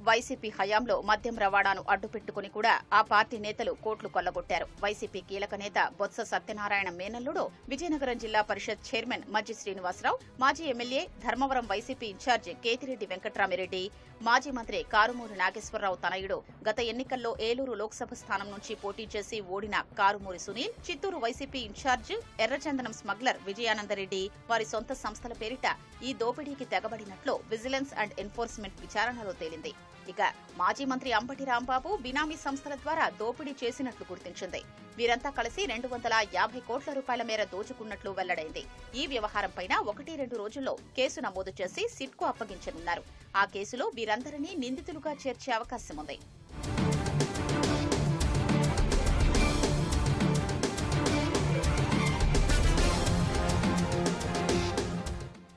YCP హయాంలో మద్యం రవాణాను అడ్డుపెట్టుకుని కూడా ఆ పార్టీ నేతలు కోట్లు కొల్లగొట్టారు. వైసీపీ కీలక నేత బొత్స సత్యనారాయణ మేనల్లుడు, విజయనగరం జిల్లా పరిషత్ చైర్మన్ మజ్జి శ్రీనివాసరావు, మాజీ MLA Dharmavaram YCP in charge Kethireddy Venkatramireddy, మాజీ మంత్రి కారుమూరి నాగేశ్వరరావు తనయుడు, గత ఎన్నికల్లో ఏలూరు లోక్సభ స్థానం నుంచి పోటీ చేసి ఓడిన కారుమూరి సునీల్, చిత్తూరు వైసీపీ ఇన్ఛార్జ్ ఎర్రచందనం స్మగ్లర్ విజయానందరెడ్డి వారి సొంత సంస్థల పేరిట ఈ దోపిడీకి తెగబడినట్లు విజిలెన్స్ అండ్ ఎన్ఫోర్స్మెంట్ విచారణలో తేలింది. ఇక మాజీ మంత్రి అంబటి రాంబాబు బినామీ సంస్థల ద్వారా దోపిడీ చేసినట్లు గుర్తించింది. వీరంతా కలిసి 250 కోట్ల రూపాయల మేర దోచుకున్నట్లు వెల్లడైంది. ఈ వ్యవహారంపైన 1-2 రోజుల్లో కేసు నమోదు చేసి సిట్కు అప్పగించనున్నారు. ఆ కేసులో వీరందరినీ నిందితులుగా చేర్చే అవకాశం ఉంది.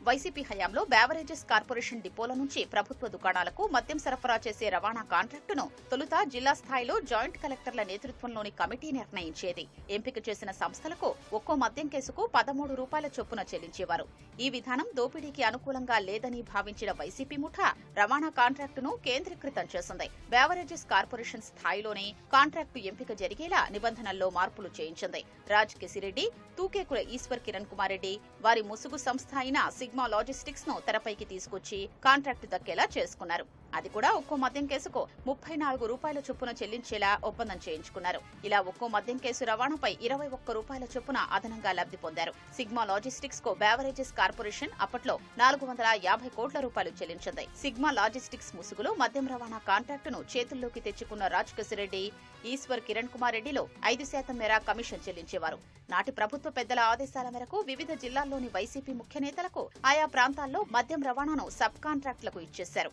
వైసీపీ హయాంలో బేవరేజెస్ కార్పొరేషన్ డిపోల నుంచి ప్రభుత్వ దుకాణాలకు మద్యం సరఫరా చేసే రవాణా కాంట్రాక్టును తొలుత జిల్లా స్థాయిలో జాయింట్ కలెక్టర్ల నేతృత్వంలోని కమిటీ నిర్ణయించేది. ఎంపిక చేసిన సంస్థలకు ఒక్కో మద్యం కేసుకు 13 రూపాయల చొప్పున చెల్లించేవారు. ఈ విధానం దోపిడీకి అనుకూలంగా లేదని భావించిన వైసీపీ ముఠా రవాణా కాంట్రాక్టును కేంద్రీకృతం చేసింది. బేవరేజెస్ కార్పొరేషన్ స్థాయిలోనే కాంట్రాక్టు ఎంపిక జరిగేలా నిబంధనల్లో మార్పులు చేయించింది. రాజ్ కెసిరెడ్డి, తూకేకుల ఈశ్వర్ కిరణ్ కుమార్ రెడ్డి వారి ముసుగు సంస్థ అయిన సిగ్మా లాజిస్టిక్స్ ను తెరపైకి తీసుకొచ్చి కాంట్రాక్టు దక్కేలా చేసుకున్నారు. అది కూడా ఒక్కో మద్యం కేసుకు 34 రూపాయల చొప్పున చెల్లించేలా ఒప్పందం చేయించుకున్నారు. ఇలా ఒక్కో మద్యం కేసు రవాణాపై 21 రూపాయల చొప్పున అదనంగా లబ్ధి పొందారు. సిగ్మా లాజిస్టిక్స్ కు బేవరేజెస్ కార్పొరేషన్ అప్పట్లో 450 కోట్ల రూపాయలు చెల్లించింది. సిగ్మా లాజిస్టిక్స్ ముసుగులో మద్యం రవాణా కాంట్రాక్టును చేతుల్లోకి తెచ్చుకున్న రాజ్ కిసిరెడ్డి, ఈశ్వర్ కిరణ్ కుమార్ రెడ్డిలో 5% మేర కమిషన్ చెల్లించేవారు. నాటి ప్రభుత్వ పెద్దల ఆదేశాల మేరకు వివిధ జిల్లాల్లోని వైసీపీ ముఖ్య నేతలకు ఆయా ప్రాంతాల్లో మద్యం రవాణాను సబ్ కాంట్రాక్టులకు ఇచ్చేశారు.